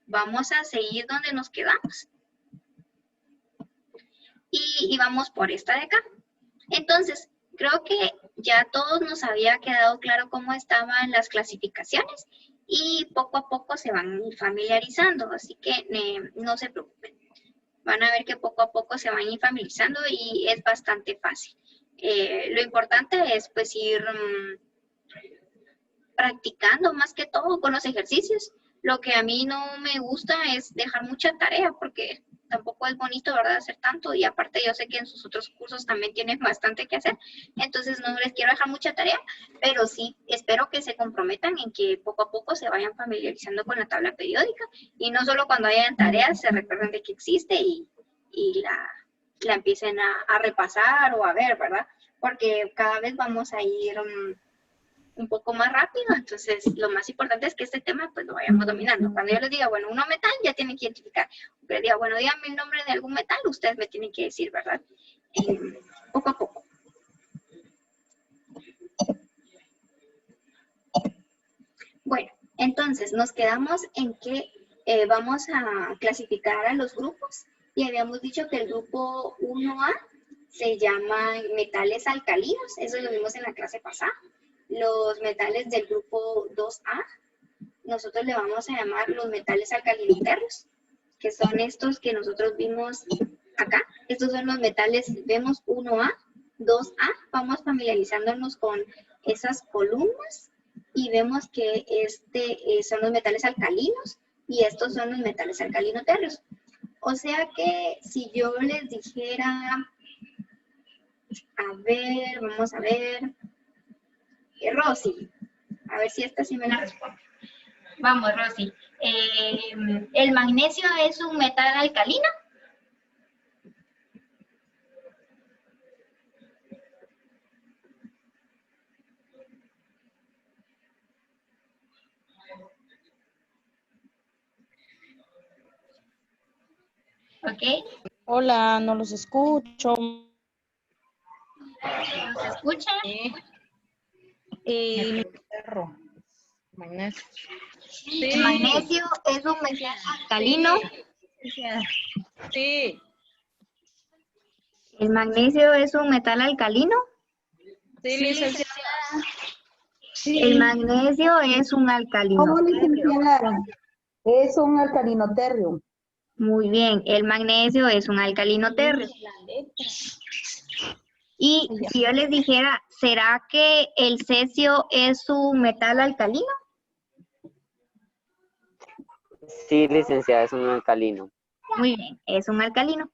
Vamos a seguir donde nos quedamos. Y vamos por esta de acá. Entonces, creo que ya a todos nos había quedado claro cómo estaban las clasificaciones y poco a poco se van a ir familiarizando, así que no se preocupen. Van a ver que poco a poco se van a ir familiarizando y es bastante fácil. Lo importante es pues ir practicando más que todo con los ejercicios. Lo que a mí no me gusta es dejar mucha tarea porque tampoco es bonito, ¿verdad?, hacer tanto, y aparte yo sé que en sus otros cursos también tienen bastante que hacer, entonces no les quiero dejar mucha tarea, pero sí espero que se comprometan en que poco a poco se vayan familiarizando con la tabla periódica y no solo cuando hayan tareas se recuerden de que existe y la empiecen a repasar o a ver, ¿verdad? Porque cada vez vamos a ir un poco más rápido, entonces lo más importante es que este tema pues lo vayamos dominando. Cuando yo les diga, bueno, uno metal, ya tienen que identificar. Pero les diga, bueno, díganme el nombre de algún metal, ustedes me tienen que decir, ¿verdad? Poco a poco. Bueno, entonces nos quedamos en que vamos a clasificar a los grupos y habíamos dicho que el grupo 1A se llama metales alcalinos, eso lo vimos en la clase pasada. Los metales del grupo 2A, nosotros le vamos a llamar los metales alcalinoterros, que son estos que nosotros vimos acá. Estos son los metales, vemos 1A, 2A, vamos familiarizándonos con esas columnas y vemos que son los metales alcalinos y estos son los metales alcalinoterros. O sea que si yo les dijera, a ver, vamos a ver, Rosy, a ver si esta sí me la responde. Vamos, Rosy. ¿El magnesio es un metal alcalino? Ok. Hola, no los escucho. ¿Nos escucha? Magnesio. ¿El magnesio es un metal alcalino? Sí. ¿El magnesio es un metal alcalino? Sí, licenciada. Sí. El magnesio es un alcalino. ¿Cómo, licenciada? Es un alcalino terrio. Muy bien, el magnesio es un alcalino terrio. Y si yo les dijera, ¿será que el cesio es un metal alcalino? Sí, licenciada, es un alcalino. Muy bien, es un alcalino.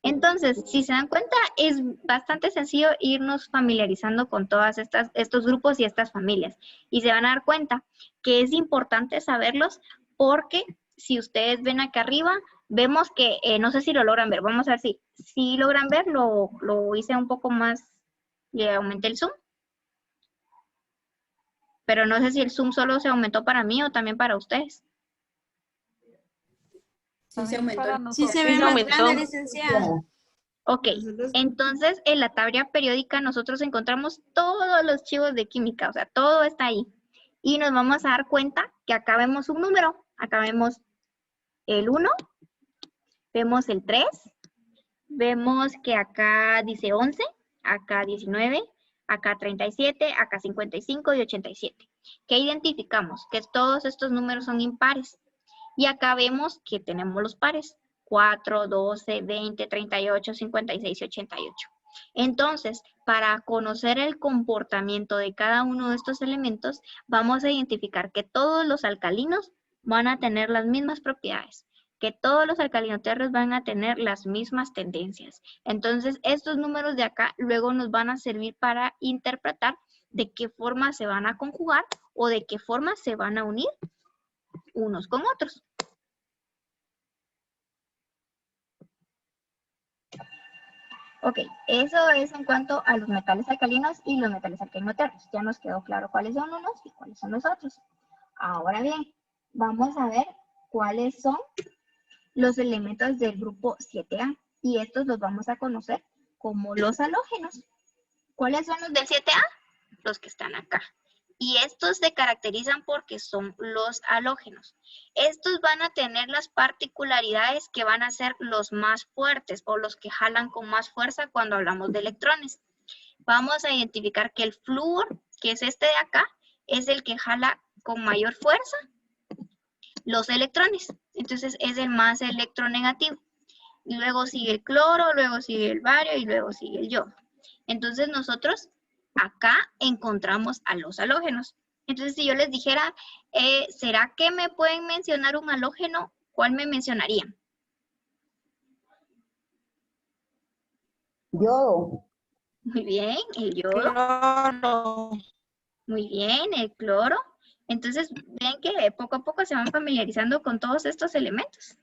Entonces, si se dan cuenta, es bastante sencillo irnos familiarizando con todas estos grupos y estas familias. Y se van a dar cuenta que es importante saberlos porque si ustedes ven acá arriba, vemos que, no sé si lo logran ver, vamos a ver si logran ver, lo hice un poco más, le aumenté el zoom. Pero no sé si el zoom solo se aumentó para mí o también para ustedes. Sí, se aumentó. Sí, se ve más grande, licenciada. Ok, entonces en la tabla periódica nosotros encontramos todos los archivos de química, o sea, todo está ahí. Y nos vamos a dar cuenta que acá vemos un número, acá vemos el 1, vemos el 3, vemos que acá dice 11, acá 19, acá 37, acá 55 y 87. ¿Qué identificamos? Que todos estos números son impares. Y acá vemos que tenemos los pares. 4, 12, 20, 38, 56 y 88. Entonces, para conocer el comportamiento de cada uno de estos elementos, vamos a identificar que todos los alcalinos van a tener las mismas propiedades, que todos los alcalinoterros van a tener las mismas tendencias. Entonces, estos números de acá luego nos van a servir para interpretar de qué forma se van a conjugar o de qué forma se van a unir unos con otros. Ok, eso es en cuanto a los metales alcalinos y los metales alcalinoterros. Ya nos quedó claro cuáles son unos y cuáles son los otros. Ahora bien, vamos a ver cuáles son los elementos del grupo 7A. Y estos los vamos a conocer como los halógenos. ¿Cuáles son los del 7A? Los que están acá. Y estos se caracterizan porque son los halógenos. Estos van a tener las particularidades que van a ser los más fuertes o los que jalan con más fuerza cuando hablamos de electrones. Vamos a identificar que el flúor, que es este de acá, es el que jala con mayor fuerza los electrones. Entonces es el más electronegativo. Y luego sigue el cloro, luego sigue el bario y luego sigue el yodo. Entonces nosotros acá encontramos a los halógenos. Entonces si yo les dijera, ¿será que me pueden mencionar un halógeno? ¿Cuál me mencionarían? Yodo. Muy bien, el yodo. Cloro. Muy bien, el cloro. Entonces, ven que poco a poco se van familiarizando con todos estos elementos.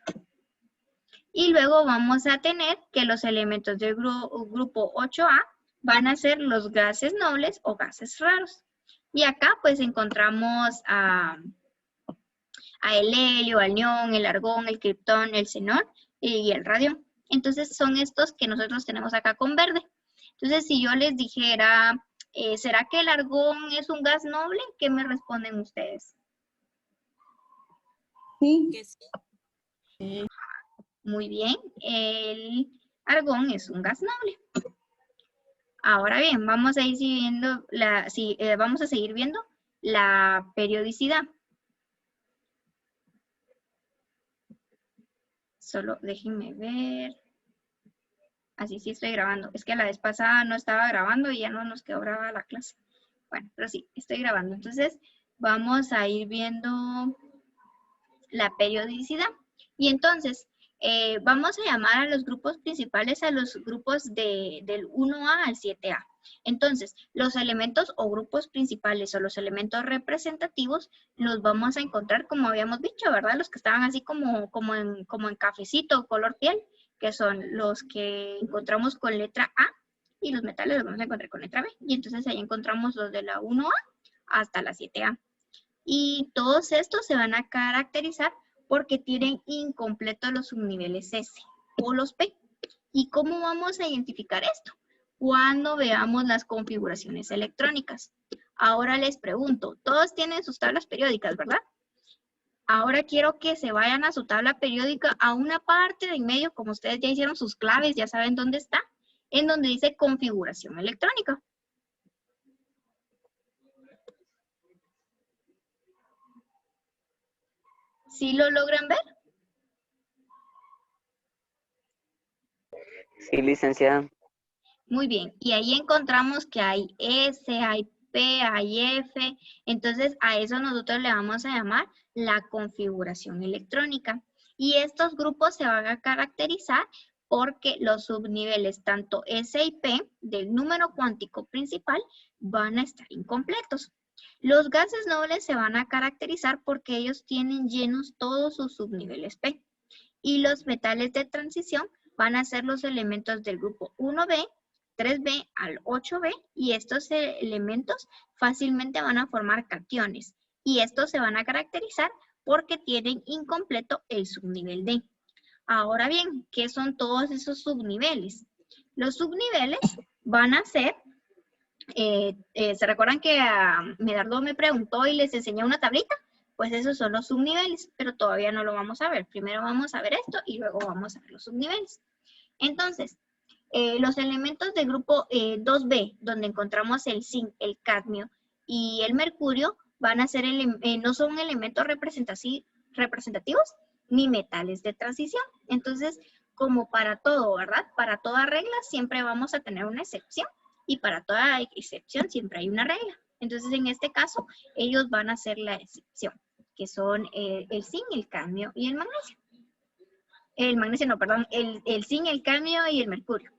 Y luego vamos a tener que los elementos del grupo 8A van a ser los gases nobles o gases raros. Y acá pues encontramos a el helio, al neón, el argón, el criptón, el xenón y el radión. Entonces son estos que nosotros tenemos acá con verde. Entonces si yo les dijera, ¿será que el argón es un gas noble? ¿Qué me responden ustedes? Sí. Sí. Muy bien, el argón es un gas noble. Ahora bien, vamos a ir siguiendo vamos a seguir viendo la periodicidad. Solo déjenme ver. Así sí estoy grabando. Es que la vez pasada no estaba grabando y ya no nos quedó grabada la clase. Bueno, pero sí, estoy grabando. Entonces, vamos a ir viendo la periodicidad. Y entonces, vamos a llamar a los grupos principales a los grupos del 1A al 7A. Entonces, los elementos o grupos principales o los elementos representativos los vamos a encontrar como habíamos dicho, ¿verdad? Los que estaban así como en cafecito, color piel, que son los que encontramos con letra A, y los metales los vamos a encontrar con letra B. Y entonces ahí encontramos los de la 1A hasta la 7A. Y todos estos se van a caracterizar porque tienen incompletos los subniveles S o los P. ¿Y cómo vamos a identificar esto? Cuando veamos las configuraciones electrónicas. Ahora les pregunto, todos tienen sus tablas periódicas, ¿verdad? Ahora quiero que se vayan a su tabla periódica a una parte de en medio, como ustedes ya hicieron sus claves, ya saben dónde está, en donde dice configuración electrónica. ¿Sí lo logran ver? Sí, licenciada. Muy bien, y ahí encontramos que hay S, hay P, hay F, entonces a eso nosotros le vamos a llamar la configuración electrónica. Y estos grupos se van a caracterizar porque los subniveles tanto S y P del número cuántico principal van a estar incompletos. Los gases nobles se van a caracterizar porque ellos tienen llenos todos sus subniveles P. Y los metales de transición van a ser los elementos del grupo 1B, 3B al 8B, y estos elementos fácilmente van a formar cationes. Y estos se van a caracterizar porque tienen incompleto el subnivel D. Ahora bien, ¿qué son todos esos subniveles? Los subniveles van a ser, ¿se recuerdan que Medardo me preguntó y les enseñé una tablita? Pues esos son los subniveles, pero todavía no lo vamos a ver. Primero vamos a ver esto y luego vamos a ver los subniveles. Entonces, los elementos del grupo 2B, donde encontramos el zinc, el cadmio y el mercurio, van a ser no son elementos representativos ni metales de transición. Entonces, como para todo, ¿verdad? Para toda regla siempre vamos a tener una excepción y para toda excepción siempre hay una regla. Entonces, en este caso, ellos van a ser la excepción, que son el zinc, el cadmio y el magnesio. El magnesio, no, perdón, el zinc, el cadmio y el mercurio.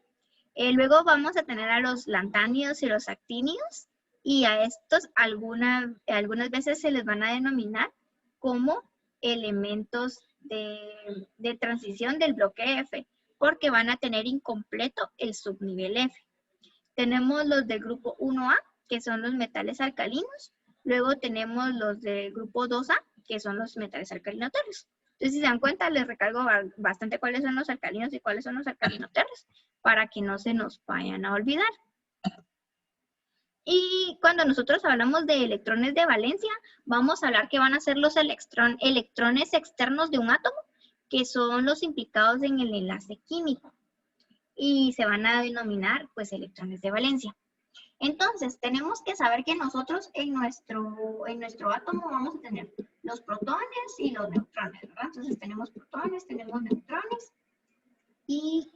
Luego vamos a tener a los lantánidos y los actínidos, y a estos algunas veces se les van a denominar como elementos de transición del bloque F, porque van a tener incompleto el subnivel F. Tenemos los del grupo 1A, que son los metales alcalinos. Luego tenemos los del grupo 2A, que son los metales alcalinoterros. Entonces, si se dan cuenta, les recalco bastante cuáles son los alcalinos y cuáles son los alcalinoterros, para que no se nos vayan a olvidar. Y cuando nosotros hablamos de electrones de valencia, vamos a hablar que van a ser los electrones externos de un átomo, que son los implicados en el enlace químico. Y se van a denominar, pues, electrones de valencia. Entonces, tenemos que saber que nosotros en nuestro átomo vamos a tener los protones y los neutrones, ¿verdad? Entonces, tenemos protones, tenemos neutrones. Y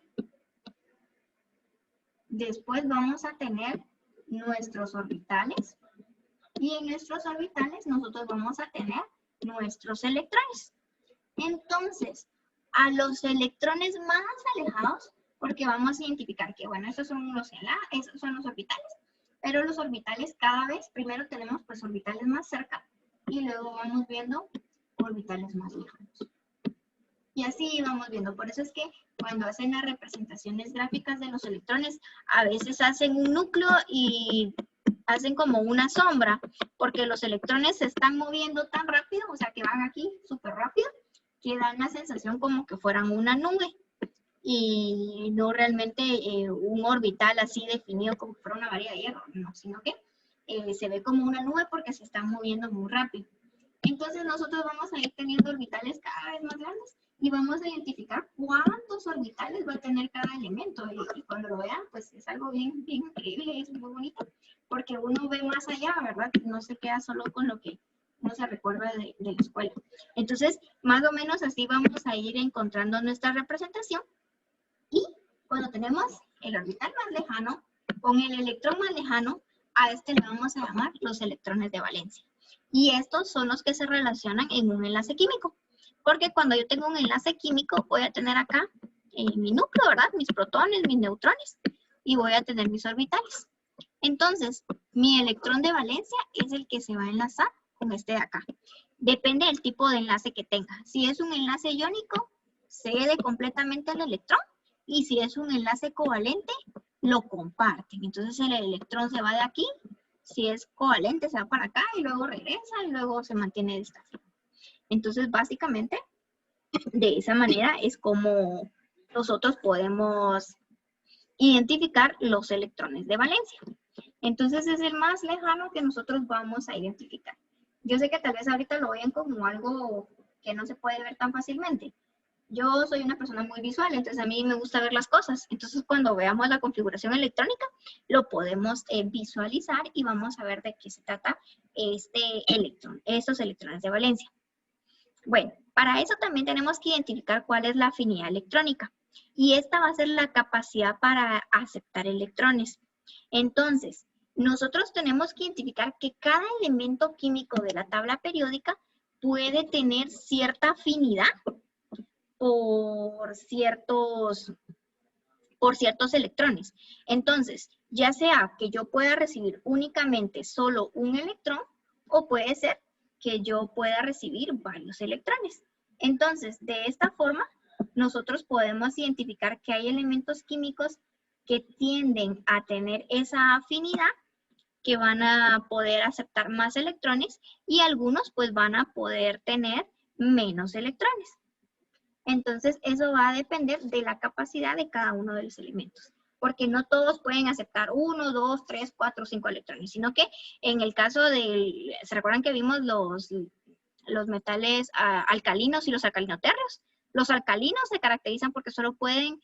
después vamos a tener nuestros orbitales. Y en nuestros orbitales nosotros vamos a tener nuestros electrones. Entonces, a los electrones más alejados, porque vamos a identificar que, bueno, esos son los orbitales, pero los orbitales cada vez, primero tenemos pues orbitales más cerca y luego vamos viendo orbitales más lejanos. Y así vamos viendo. Por eso es que cuando hacen las representaciones gráficas de los electrones, a veces hacen un núcleo y hacen como una sombra, porque los electrones se están moviendo tan rápido, o sea que van aquí súper rápido, que dan la sensación como que fueran una nube. Y no realmente un orbital así definido como si fuera una varilla de hierro, no, sino que se ve como una nube porque se están moviendo muy rápido. Entonces nosotros vamos a ir teniendo orbitales cada vez más grandes y vamos a identificar cuántos orbitales va a tener cada elemento. Y cuando lo vean, pues es algo bien, bien increíble, es muy bonito, porque uno ve más allá, ¿verdad? No se queda solo con lo que uno se recuerda de la escuela. Entonces, más o menos así vamos a ir encontrando nuestra representación. Y cuando tenemos el orbital más lejano, con el electrón más lejano, a este le vamos a llamar los electrones de valencia. Y estos son los que se relacionan en un enlace químico. Porque cuando yo tengo un enlace químico, voy a tener acá mi núcleo, ¿verdad? Mis protones, mis neutrones. Y voy a tener mis orbitales. Entonces, mi electrón de valencia es el que se va a enlazar con este de acá. Depende del tipo de enlace que tenga. Si es un enlace iónico, cede completamente el electrón. Y si es un enlace covalente, lo comparten. Entonces el electrón se va de aquí. Si es covalente, se va para acá y luego regresa y luego se mantiene de esta forma. Entonces, básicamente, de esa manera es como nosotros podemos identificar los electrones de valencia. Entonces, es el más lejano que nosotros vamos a identificar. Yo sé que tal vez ahorita lo vean como algo que no se puede ver tan fácilmente. Yo soy una persona muy visual, entonces a mí me gusta ver las cosas. Entonces, cuando veamos la configuración electrónica, lo podemos visualizar y vamos a ver de qué se trata estos electrones de valencia. Bueno, para eso también tenemos que identificar cuál es la afinidad electrónica. Y esta va a ser la capacidad para aceptar electrones. Entonces, nosotros tenemos que identificar que cada elemento químico de la tabla periódica puede tener cierta afinidad por ciertos electrones. Entonces, ya sea que yo pueda recibir únicamente solo un electrón, o puede ser que yo pueda recibir varios electrones. Entonces, de esta forma, nosotros podemos identificar que hay elementos químicos que tienden a tener esa afinidad, que van a poder aceptar más electrones, y algunos pues van a poder tener menos electrones. Entonces, eso va a depender de la capacidad de cada uno de los elementos, porque no todos pueden aceptar 1, 2, 3, 4, 5 electrones, sino que en el caso del, ¿se recuerdan que vimos los metales alcalinos y los alcalinotérreos? Los alcalinos se caracterizan porque solo pueden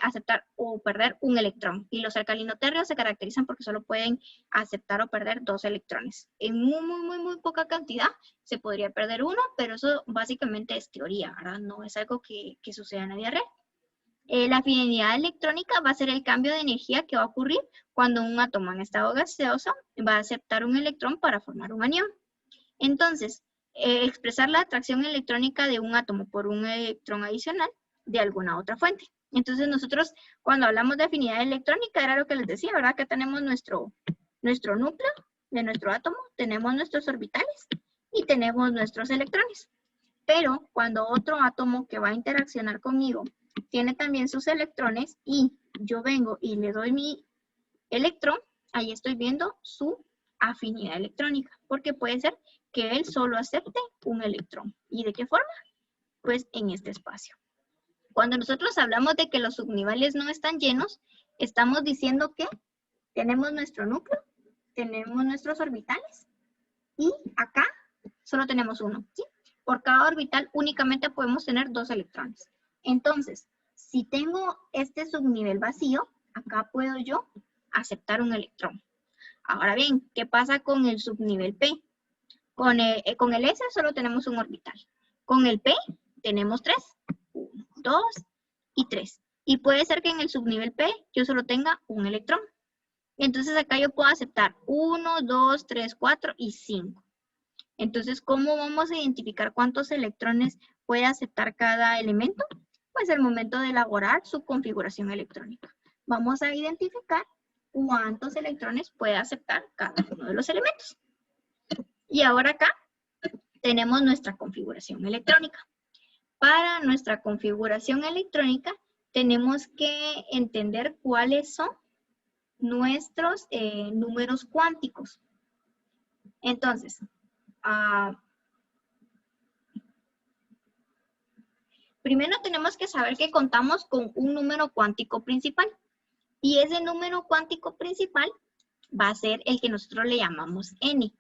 aceptar o perder un electrón, y los alcalinotérreos se caracterizan porque solo pueden aceptar o perder 2 electrones. En muy poca cantidad se podría perder uno, pero eso básicamente es teoría, ¿verdad? No es algo que suceda en la vida real. La afinidad electrónica va a ser el cambio de energía que va a ocurrir cuando un átomo en estado gaseoso va a aceptar un electrón para formar un anión. Entonces, expresar la atracción electrónica de un átomo por un electrón adicional de alguna otra fuente. Entonces, nosotros cuando hablamos de afinidad electrónica, era lo que les decía, ¿verdad? Que tenemos nuestro núcleo de nuestro átomo, tenemos nuestros orbitales y tenemos nuestros electrones. Pero cuando otro átomo que va a interaccionar conmigo tiene también sus electrones y yo vengo y le doy mi electrón, ahí estoy viendo su afinidad electrónica, porque puede ser que él solo acepte un electrón. ¿Y de qué forma? Pues en este espacio. Cuando nosotros hablamos de que los subniveles no están llenos, estamos diciendo que tenemos nuestro núcleo tenemos nuestros orbitales y acá solo tenemos uno, ¿sí? Por cada orbital únicamente podemos tener 2 electrones. Entonces, si tengo este subnivel vacío, acá puedo yo aceptar un electrón. Ahora bien, ¿qué pasa con el subnivel P? Con el S solo tenemos un orbital. Con el P tenemos 3. 1, 2 y 3. Y puede ser que en el subnivel P yo solo tenga un electrón. Entonces acá yo puedo aceptar 1, 2, 3, 4 y 5. Entonces, ¿cómo vamos a identificar cuántos electrones puede aceptar cada elemento? Pues al momento de elaborar su configuración electrónica. Vamos a identificar cuántos electrones puede aceptar cada uno de los elementos. Y ahora acá tenemos nuestra configuración electrónica. Para nuestra configuración electrónica tenemos que entender cuáles son nuestros números cuánticos. Entonces, primero tenemos que saber que contamos con un número cuántico principal. Y ese número cuántico principal va a ser el que nosotros le llamamos n.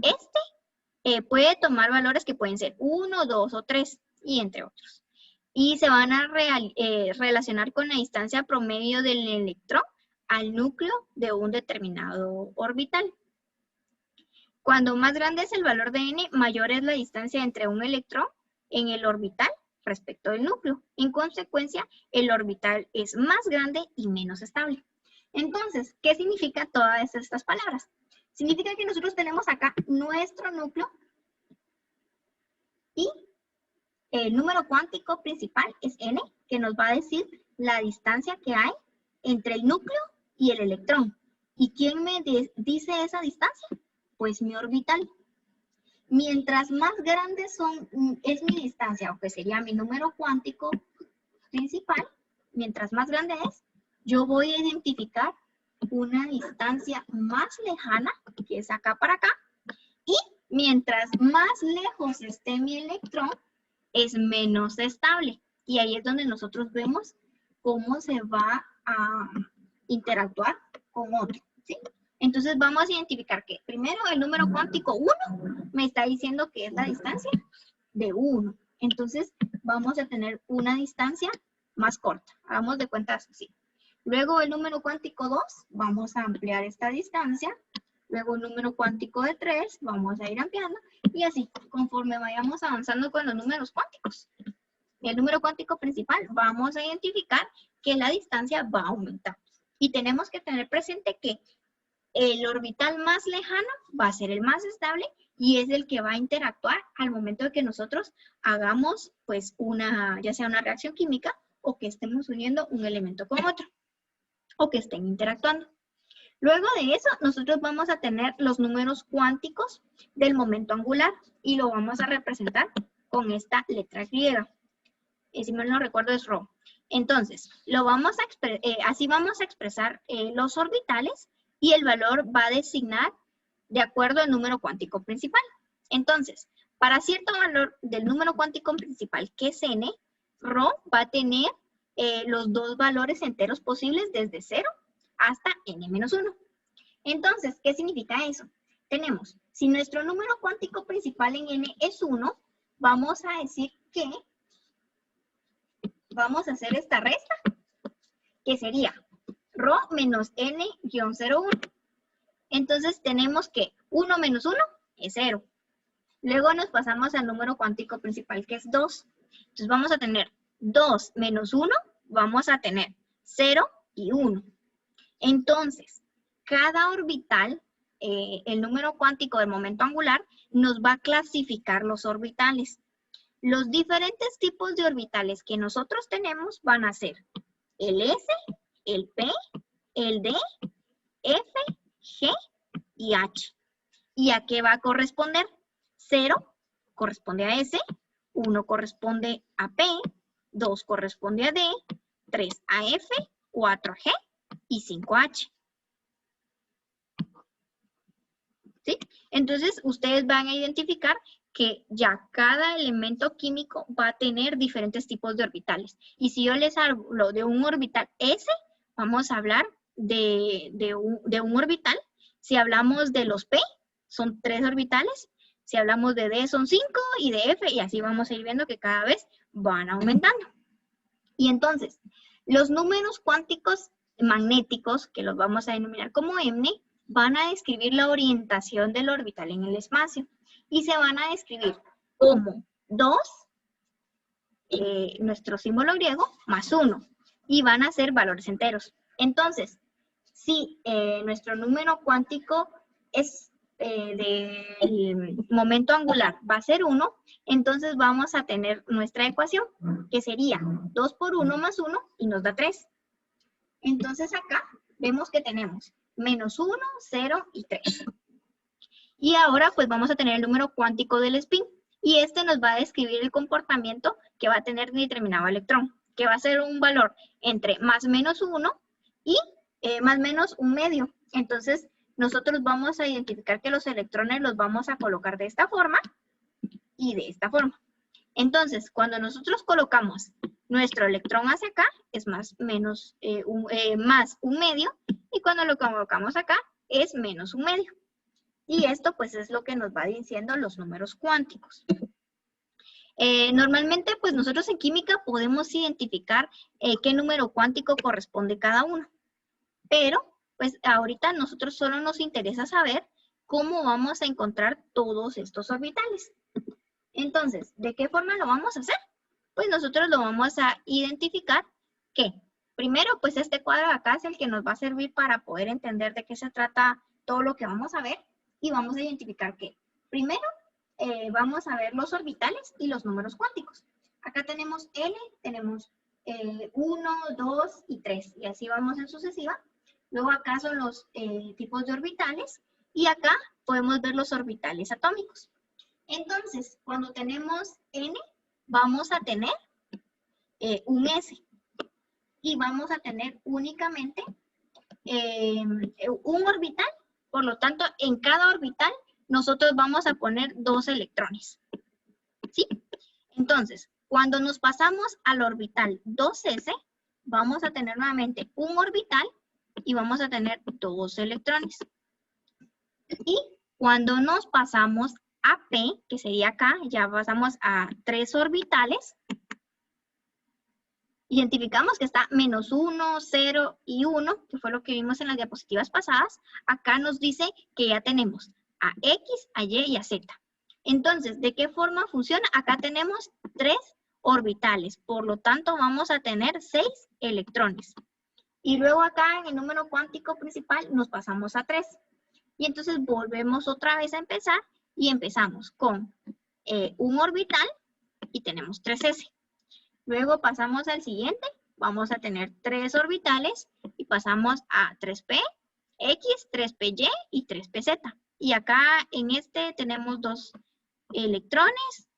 Este puede tomar valores que pueden ser 1, 2 o 3, y entre otros. Y se van a relacionar con la distancia promedio del electrón al núcleo de un determinado orbital. Cuando más grande es el valor de n, mayor es la distancia entre un electrón en el orbital respecto del núcleo. En consecuencia, el orbital es más grande y menos estable. Entonces, ¿qué significa todas estas palabras? Significa que nosotros tenemos acá nuestro núcleo y el número cuántico principal es n, que nos va a decir la distancia que hay entre el núcleo y el electrón. ¿Y quién me dice esa distancia? Pues mi orbital. Mientras más grande es mi distancia, o que sería mi número cuántico principal, mientras más grande es, yo voy a identificar una distancia más lejana, que es acá para acá, y mientras más lejos esté mi electrón, es menos estable. Y ahí es donde nosotros vemos cómo se va a interactuar con otro, ¿sí? Entonces vamos a identificar que primero el número cuántico 1 me está diciendo que es la distancia de 1. Entonces vamos a tener una distancia más corta. Hagamos de cuenta así. Luego el número cuántico 2, vamos a ampliar esta distancia. Luego el número cuántico de 3, vamos a ir ampliando. Y así, conforme vayamos avanzando con los números cuánticos. El número cuántico principal, vamos a identificar que la distancia va a aumentar. Y tenemos que tener presente que el orbital más lejano va a ser el más estable y es el que va a interactuar al momento de que nosotros hagamos pues ya sea una reacción química o que estemos uniendo un elemento con otro o que estén interactuando. Luego de eso nosotros vamos a tener los números cuánticos del momento angular y lo vamos a representar con esta letra griega. Si mal no recuerdo es ρ. Entonces, así vamos a expresar los orbitales y el valor va a designar de acuerdo al número cuántico principal. Entonces, para cierto valor del número cuántico principal, que es n, ρ va a tener los dos valores enteros posibles desde 0 hasta n-1. Entonces, ¿qué significa eso? Tenemos, si nuestro número cuántico principal en n es 1, vamos a decir que vamos a hacer esta resta, que sería ρ menos n-01. Entonces tenemos que 1 menos 1 es 0. Luego nos pasamos al número cuántico principal, que es 2. Entonces vamos a tener 2 menos 1, vamos a tener 0 y 1. Entonces, cada orbital, el número cuántico del momento angular, nos va a clasificar los orbitales. Los diferentes tipos de orbitales que nosotros tenemos van a ser el S, el P, el D, F, G y H. ¿Y a qué va a corresponder? 0 corresponde a S, 1 corresponde a P, 2 corresponde a D, 3 a F, 4 a G y 5 a H. ¿Sí? Entonces, ustedes van a identificar que ya cada elemento químico va a tener diferentes tipos de orbitales. Y si yo les hablo de un orbital S, vamos a hablar de un orbital Si hablamos de los P, son 3 orbitales. Si hablamos de D, son 5, y de F, y así vamos a ir viendo que cada vez van aumentando. Y entonces, los números cuánticos magnéticos, que los vamos a denominar como M, van a describir la orientación del orbital en el espacio. Y se van a describir como 2, nuestro símbolo griego, más 1. Y van a ser valores enteros. Entonces, si nuestro número cuántico es del momento angular va a ser 1, entonces vamos a tener nuestra ecuación, que sería 2 por 1 más 1, y nos da 3. Entonces acá vemos que tenemos menos 1, 0 y 3. Y ahora pues vamos a tener el número cuántico del spin, y este nos va a describir el comportamiento que va a tener determinado electrón, que va a ser un valor entre más menos 1 y más menos un medio. Entonces, nosotros vamos a identificar que los electrones los vamos a colocar de esta forma y de esta forma. Entonces, cuando nosotros colocamos nuestro electrón hacia acá, es más un medio, y cuando lo colocamos acá, es menos un medio. Y esto, pues, es lo que nos va diciendo los números cuánticos. Normalmente, pues, nosotros en química podemos identificar qué número cuántico corresponde cada uno. Pero, pues ahorita a nosotros solo nos interesa saber cómo vamos a encontrar todos estos orbitales. Entonces, ¿de qué forma lo vamos a hacer? Pues nosotros lo vamos a identificar que, primero, pues este cuadro de acá es el que nos va a servir para poder entender de qué se trata todo lo que vamos a ver, y vamos a identificar que, primero, vamos a ver los orbitales y los números cuánticos. Acá tenemos L, tenemos 1, 2 y 3, y así vamos en sucesiva. Luego acá son los tipos de orbitales, y acá podemos ver los orbitales atómicos. Entonces, cuando tenemos N, vamos a tener un S, y vamos a tener únicamente un orbital. Por lo tanto, en cada orbital nosotros vamos a poner 2 electrones. ¿Sí? Entonces, cuando nos pasamos al orbital 2s, vamos a tener nuevamente un orbital y vamos a tener 2 electrones. Y cuando nos pasamos a P, que sería acá, ya pasamos a 3 orbitales. Identificamos que está menos 1, 0 y 1, que fue lo que vimos en las diapositivas pasadas. Acá nos dice que ya tenemos a X, a Y y a Z. Entonces, ¿de qué forma funciona? Acá tenemos 3 orbitales, por lo tanto vamos a tener 6 electrones. Y luego acá en el número cuántico principal nos pasamos a 3. Y entonces volvemos otra vez a empezar, y empezamos con un orbital y tenemos 3s. Luego pasamos al siguiente, vamos a tener 3 orbitales y pasamos a 3p, X, 3py y 3pz. Y acá en este tenemos 2 electrones.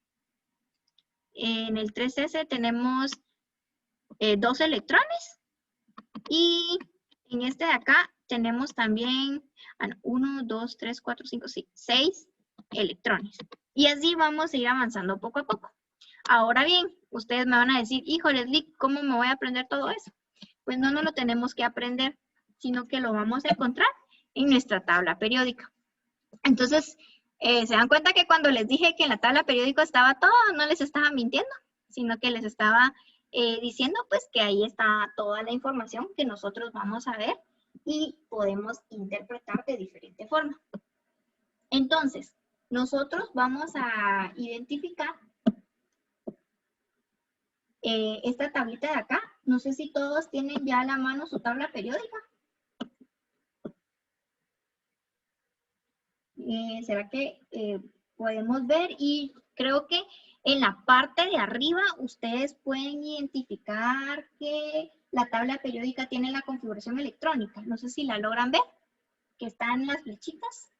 En el 3s tenemos 2 electrones. Y en este de acá tenemos también 1, 2, 3, 4, 5, 6 electrones. Y así vamos a ir avanzando poco a poco. Ahora bien, ustedes me van a decir, híjole, Leslie, ¿cómo me voy a aprender todo eso? Pues no lo tenemos que aprender, sino que lo vamos a encontrar en nuestra tabla periódica. Entonces, se dan cuenta que cuando les dije que en la tabla periódica estaba todo, no les estaba mintiendo, sino que les estaba diciendo pues que ahí está toda la información que nosotros vamos a ver y podemos interpretar de diferente forma. Entonces, nosotros vamos a identificar esta tablita de acá. No sé si todos tienen ya a la mano su tabla periódica. ¿Será que podemos ver? Y creo que en la parte de arriba ustedes pueden identificar que la tabla periódica tiene la configuración electrónica. No sé si la logran ver, que están las flechitas.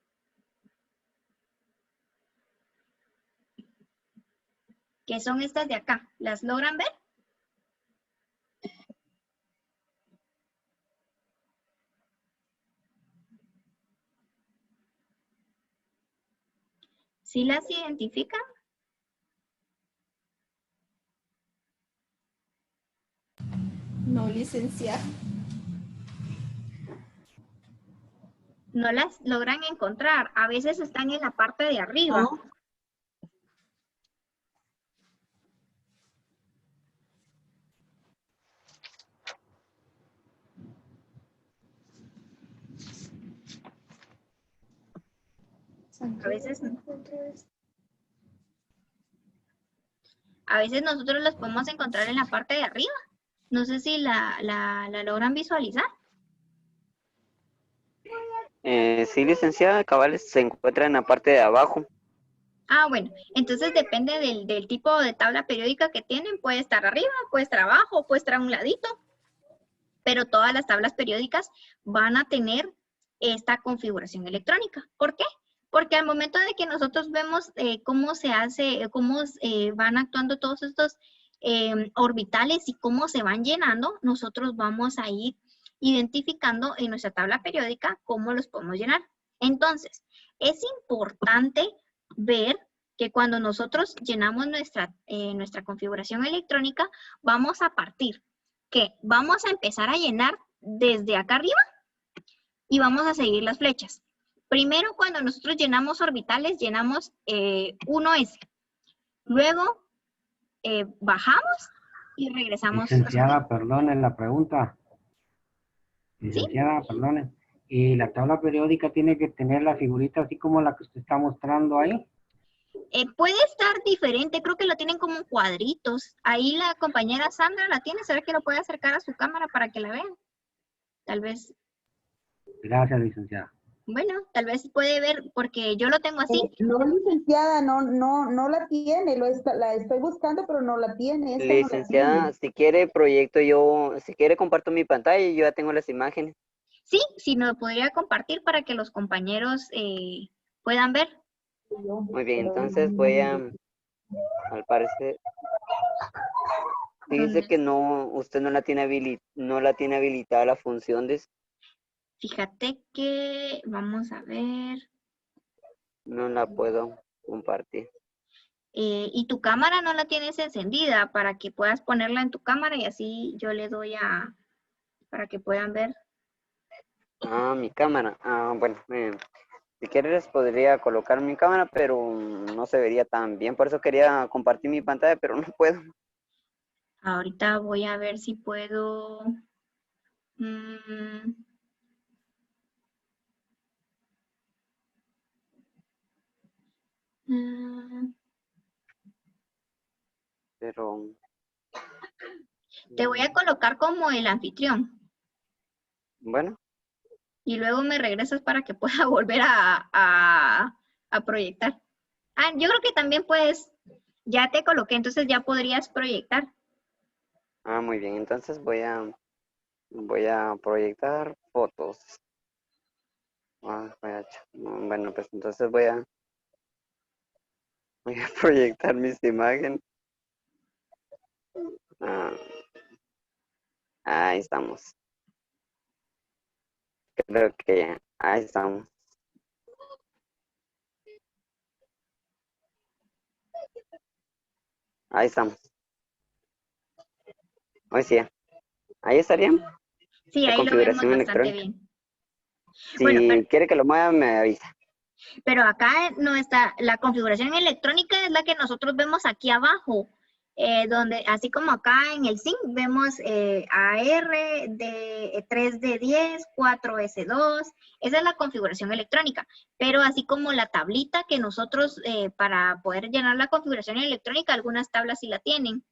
Que son estas de acá. ¿Las logran ver? ¿Sí las identifican? No, licenciada. no las logran encontrar. A veces están en la parte de arriba. No. A veces nosotros las podemos encontrar en la parte de arriba. No sé si la logran visualizar. Sí, licenciada, cabales se encuentra en la parte de abajo. Ah, bueno, entonces depende del tipo de tabla periódica que tienen. Puede estar arriba, puede estar abajo, puede estar a un ladito. Pero todas las tablas periódicas van a tener esta configuración electrónica. ¿Por qué? Porque al momento de que nosotros vemos cómo se hace, cómo van actuando todos estos orbitales y cómo se van llenando, nosotros vamos a ir identificando en nuestra tabla periódica cómo los podemos llenar. Entonces, es importante ver que cuando nosotros llenamos nuestra configuración electrónica, vamos a partir que vamos a empezar a llenar desde acá arriba y vamos a seguir las flechas. Primero, cuando nosotros llenamos orbitales, llenamos 1S. Luego, bajamos y regresamos. Licenciada, perdone la pregunta. Licenciada, perdone. ¿Y la tabla periódica tiene que tener la figurita así como la que usted está mostrando ahí? Puede estar diferente, creo que lo tienen como en cuadritos. Ahí la compañera Sandra la tiene, ¿será que lo puede acercar a su cámara para que la vean? Tal vez. Gracias, licenciada. Bueno, tal vez puede ver, porque yo lo tengo así. No, licenciada, no la tiene, la estoy buscando, pero no la tiene. esta no la Licenciada, tiene. si quiere proyecto si quiere comparto mi pantalla y yo ya tengo las imágenes. Sí, si nos podría compartir para que los compañeros puedan ver. Muy bien, entonces voy al parecer, dice ¿Dónde? que no, usted no la tiene habilitada la función de, Fíjate que, vamos a ver, no la puedo compartir. y tu cámara no la tienes encendida para que puedas ponerla en tu cámara y así yo le doy para que puedan ver. Ah, mi cámara. Ah, bueno, si quieres podría colocar mi cámara, pero no se vería tan bien. Por eso quería compartir mi pantalla, pero no puedo. Ahorita voy a ver si puedo. mm, mm, Pero, Te voy a colocar como el anfitrión bueno, y luego me regresas para que pueda volver a proyectar. Ah, yo creo que también puedes, ya te coloqué, entonces ya podrías proyectar. muy bien. Entonces voy a proyectar fotos. Bueno, pues entonces voy a proyectar mis imágenes. Ah, ahí estamos. Creo que ya, ahí estamos. Ahí estamos. Hoy sí, ahí estaría Sí, la ahí lo vemos configuración bastante electrónica. bien. Bueno, Si quiere que lo mueva, me avisa. pero acá no está, la configuración electrónica es la que nosotros vemos aquí abajo, donde así como acá en el zinc vemos AR de 3D10, 4S2, esa es la configuración electrónica, pero así como la tablita que nosotros para poder llenar la configuración electrónica, algunas tablas sí la tienen.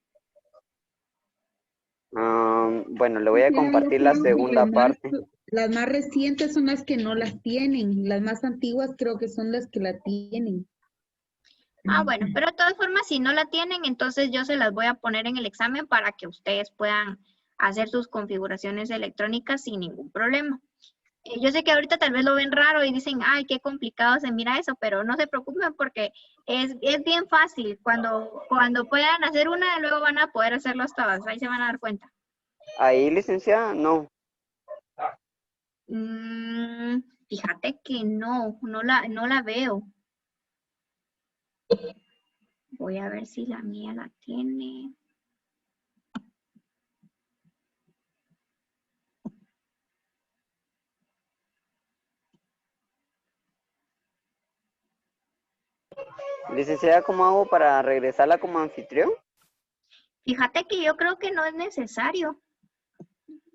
Bueno, le voy a Ya, yo compartir la creo que segunda parte. las más recientes son las que no las tienen. Las más antiguas creo que son las que la tienen. Ah, bueno, pero de todas formas, si no la tienen, entonces yo se las voy a poner en el examen para que ustedes puedan hacer sus configuraciones electrónicas sin ningún problema. Yo sé que ahorita tal vez lo ven raro y dicen, ay, qué complicado se mira eso, pero no se preocupen porque es bien fácil. Cuando puedan hacer una, luego van a poder hacerlas todas, ahí se van a dar cuenta. Ahí, licenciada, no. Fíjate que no la veo. Voy a ver si la mía la tiene. Licenciada, ¿cómo hago para regresarla como anfitrión? Fíjate que yo creo que no es necesario.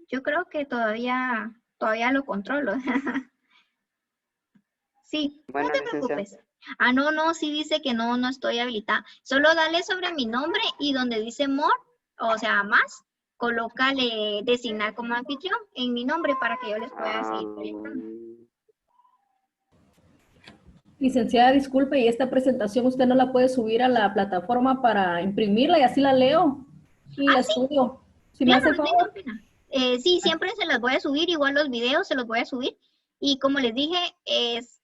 Yo creo que todavía lo controlo. Sí, Bueno, no te licenciada. preocupes. Ah, no, sí dice que no estoy habilitada. Solo dale sobre mi nombre y donde dice more, o sea, más, colócale designar como anfitrión en mi nombre para que yo les pueda seguir proyectando. Licenciada, disculpe, ¿y esta presentación usted no la puede subir a la plataforma para imprimirla y así la leo y la Sí, estudio? Si me claro, hace el no tengan favor. pena. Sí, siempre se las voy a subir, igual los videos se los voy a subir. Y como les dije, es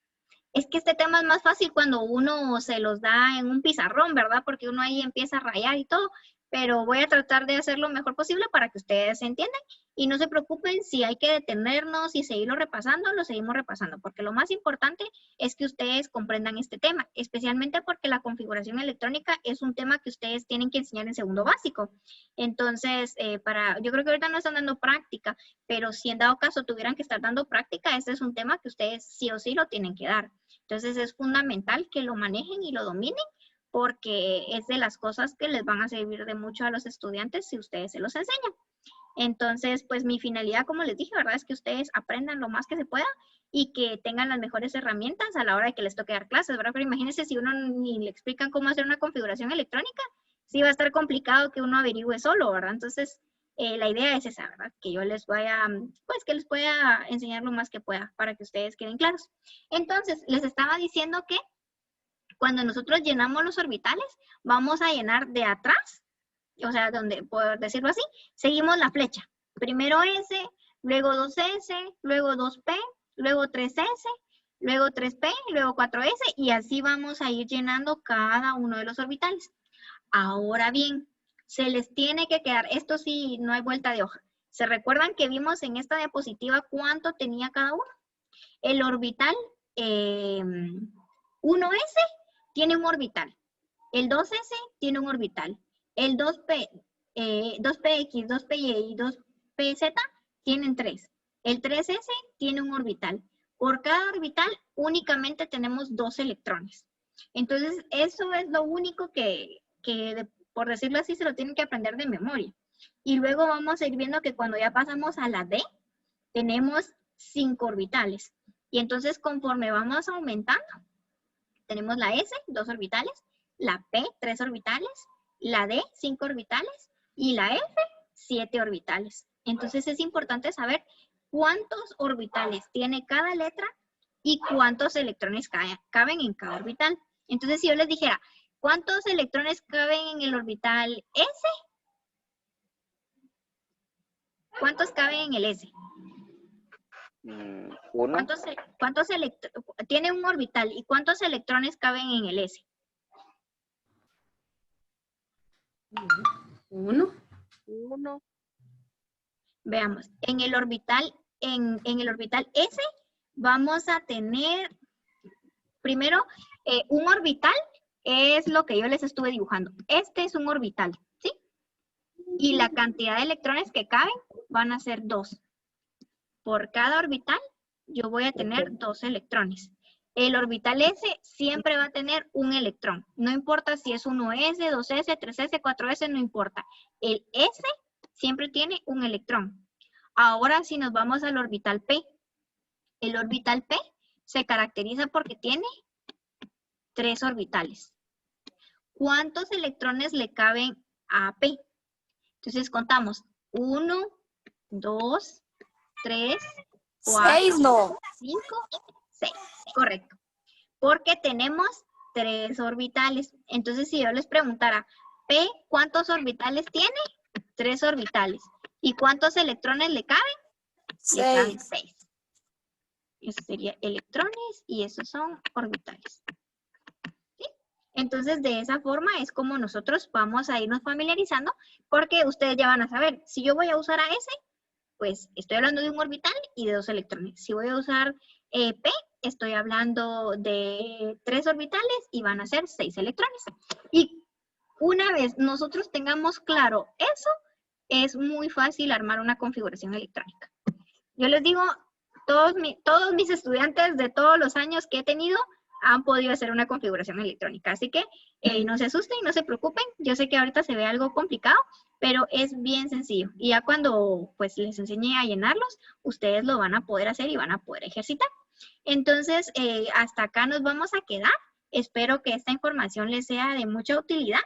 que este tema es más fácil cuando uno se los da en un pizarrón, ¿verdad? Porque uno ahí empieza a rayar y todo, pero voy a tratar de hacer lo mejor posible para que ustedes se entiendan y no se preocupen si hay que detenernos y seguirlo repasando, lo seguimos repasando, porque lo más importante es que ustedes comprendan este tema, especialmente porque la configuración electrónica es un tema que ustedes tienen que enseñar en segundo básico. Entonces, yo creo que ahorita no están dando práctica, pero si en dado caso tuvieran que estar dando práctica, este es un tema que ustedes sí o sí lo tienen que dar. Entonces es fundamental que lo manejen y lo dominen porque es de las cosas que les van a servir de mucho a los estudiantes si ustedes se los enseñan. Entonces, pues mi finalidad, como les dije, ¿verdad? Es que ustedes aprendan lo más que se pueda y que tengan las mejores herramientas a la hora de que les toque dar clases, ¿verdad? Pero imagínense si uno ni le explican cómo hacer una configuración electrónica, sí va a estar complicado que uno averigüe solo, ¿verdad? Entonces, la idea es esa, ¿verdad? Que yo les vaya, pues que les pueda enseñar lo más que pueda para que ustedes queden claros. Entonces, les estaba diciendo que cuando nosotros llenamos los orbitales, vamos a llenar de atrás, o sea, donde, por decirlo así, seguimos la flecha. Primero S, luego 2S, luego 2P, luego 3S, luego 3P, luego 4S, y así vamos a ir llenando cada uno de los orbitales. Ahora bien, se les tiene que quedar, esto sí, no hay vuelta de hoja. ¿Se recuerdan que vimos en esta diapositiva cuánto tenía cada uno? El orbital 1S tiene un orbital. El 2S tiene un orbital. El 2P, 2PX, 2PY y 2PZ tienen 3. El 3S tiene un orbital. Por cada orbital únicamente tenemos 2 electrones. Entonces, eso es lo único que por decirlo así, se lo tienen que aprender de memoria. Y luego vamos a ir viendo que cuando ya pasamos a la D, tenemos 5 orbitales. Y entonces, conforme vamos aumentando, tenemos la S, 2 orbitales, la P, 3 orbitales, la D, 5 orbitales, y la F, 7 orbitales. Entonces, es importante saber cuántos orbitales tiene cada letra y cuántos electrones caben en cada orbital. Entonces, si yo les dijera, ¿cuántos electrones caben en el orbital S? ¿Cuántos caben en el S? Uno. Tiene un orbital y cuántos electrones caben en el S? Uno. Veamos, en el orbital S vamos a tener primero un orbital es lo que yo les estuve dibujando. Este es un orbital, ¿sí? Y la cantidad de electrones que caben van a ser 2. Por cada orbital yo voy a tener 2 electrones. El orbital S siempre va a tener un electrón. No importa si es 1S, 2S, 3S, 4S, no importa. El S siempre tiene un electrón. Ahora si nos vamos al orbital P. El orbital P se caracteriza porque tiene 3 orbitales. ¿Cuántos electrones le caben a P? Entonces contamos 1, 2, 3, 4, 6 no. 5, 6. Correcto. Porque tenemos 3 orbitales. Entonces, si yo les preguntara, P, ¿cuántos orbitales tiene? 3 orbitales. ¿Y cuántos electrones le caben? Le caben 6. Eso sería electrones y esos son orbitales. ¿Sí? Entonces, de esa forma es como nosotros vamos a irnos familiarizando porque ustedes ya van a saber, si yo voy a usar a S, pues estoy hablando de un orbital y de 2 electrones. Si voy a usar P, estoy hablando de 3 orbitales y van a ser 6 electrones. Y una vez nosotros tengamos claro eso, es muy fácil armar una configuración electrónica. Yo les digo, todos mis estudiantes de todos los años que he tenido han podido hacer una configuración electrónica. Así que no se asusten, no se preocupen. Yo sé que ahorita se ve algo complicado, pero es bien sencillo. Y ya cuando pues les enseñe a llenarlos, ustedes lo van a poder hacer y van a poder ejercitar. Entonces, hasta acá nos vamos a quedar. Espero que esta información les sea de mucha utilidad.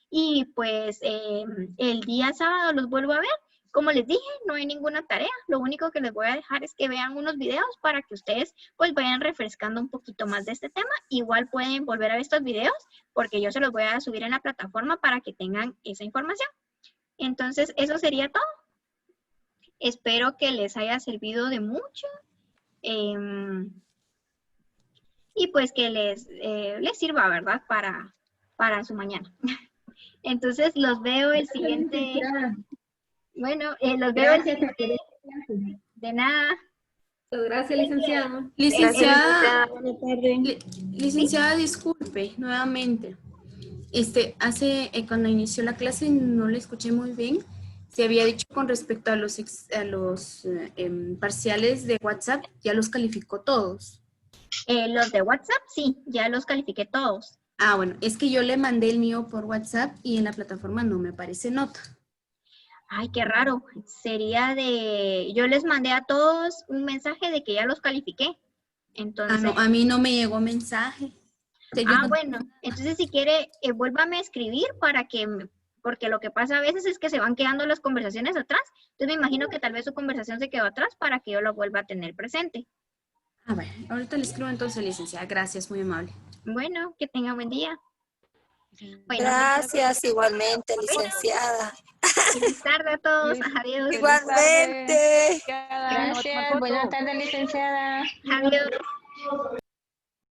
Y pues el día sábado los vuelvo a ver. Como les dije, no hay ninguna tarea. Lo único que les voy a dejar es que vean unos videos para que ustedes pues vayan refrescando un poquito más de este tema. Igual pueden volver a ver estos videos porque yo se los voy a subir en la plataforma para que tengan esa información. Entonces, eso sería todo. Espero que les haya servido de mucho. Y pues que les sirva, ¿verdad? Para su mañana. Entonces, los veo el siguiente... Bueno, los veo el siguiente... De nada. Gracias, licenciada. Licenciada, Buenas tardes. licenciada, disculpe nuevamente. Cuando inició la clase no la escuché muy bien. Se había dicho con respecto a los parciales de WhatsApp, ya los calificó todos. Los de WhatsApp, sí, ya los califiqué todos. Ah, bueno, es que yo le mandé el mío por WhatsApp y en la plataforma no me aparece nota. Ay, qué raro. Sería yo les mandé a todos un mensaje de que ya los califiqué. Entonces... No, a mí no me llegó mensaje. Bueno, entonces si quiere, vuélvame a escribir porque lo que pasa a veces es que se van quedando las conversaciones atrás. Entonces me imagino que tal vez su conversación se quedó atrás para que yo lo vuelva a tener presente. Bueno, ahorita le escribo entonces, licenciada. Gracias, muy amable. Bueno, que tenga buen día. Bueno, Gracias, igualmente, licenciada. Feliz tarde a todos. Adiós. Igualmente. Gracias. Buenas tardes, licenciada. Adiós.